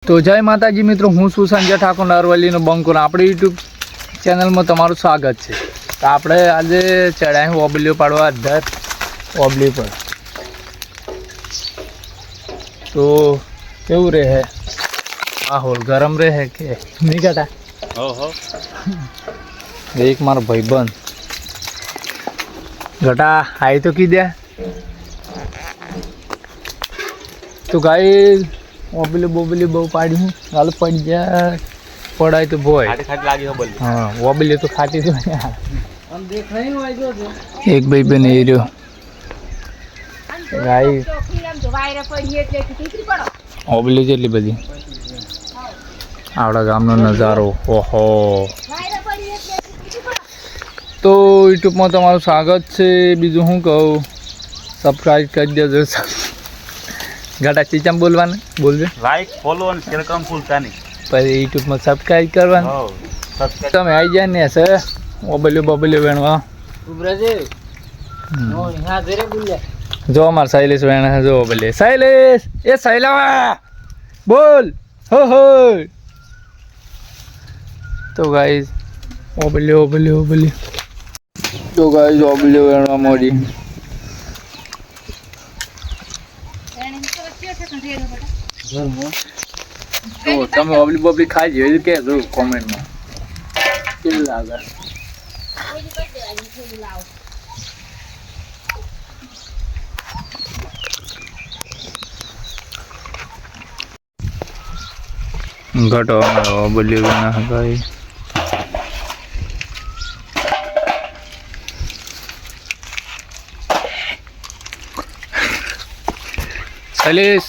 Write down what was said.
તો જય માતાજી મિત્રો, હું છું સંજય ઠાકોર નરવલીનો બંકો. આપણી યુટ્યુબ ચેનલમાં તમારું સ્વાગત છે. તો આપણે આજે ચડાઈ ઓબલીઓ પાડવા અધર ઓબલી પર. તો કેવું રહે માહોલ? ગરમ રહે કે નહીં કાટા? એક મારો ભાઈબંધ ઘટા આઈ તો કીધે તો ગાય ઓબલી બોબલી બહુ પાડી ગાલ પડી જાય પડાય તો ભોય હા ઓબલી તો ખાટી તો એક ભાઈ બેન એ રહ્યો ગાય ઓબલી જેટલી બધી આપણા ગામનો નજારો. ઓહો, તો યુટ્યુબમાં તમારું સ્વાગત છે. બીજું શું કહું, સબસ્ક્રાઈબ કરી દેજો. ગાટા ચીચામ બોલવાને બોલજો, લાઈક ફોલો અને શેર કરવાનું ભૂલતા નહીં. પછી યુટ્યુબમાં સબસ્ક્રાઈબ કરવાનું. તમે આવી જાય ને સર ઓબલ્યો બબલ્યો વેણવા જો અમારે શૈલેષ વેણ જો ઓબલે શૈલેષ એ શૈલા બોલ હો હો. તો ગાઈઝ ઓબલ્યો ઓબલ્યો ઓબલ્યો તો ગાઈઝ ઓબલ્યો વેણવા મોડી. તો તમે ઓબલી બોબલી ખાઈ જોઈએ કે જો કોમેન્ટમાં કેવું લાગે. ઘટો ઓબલી ના ભાઈ શૈલેષ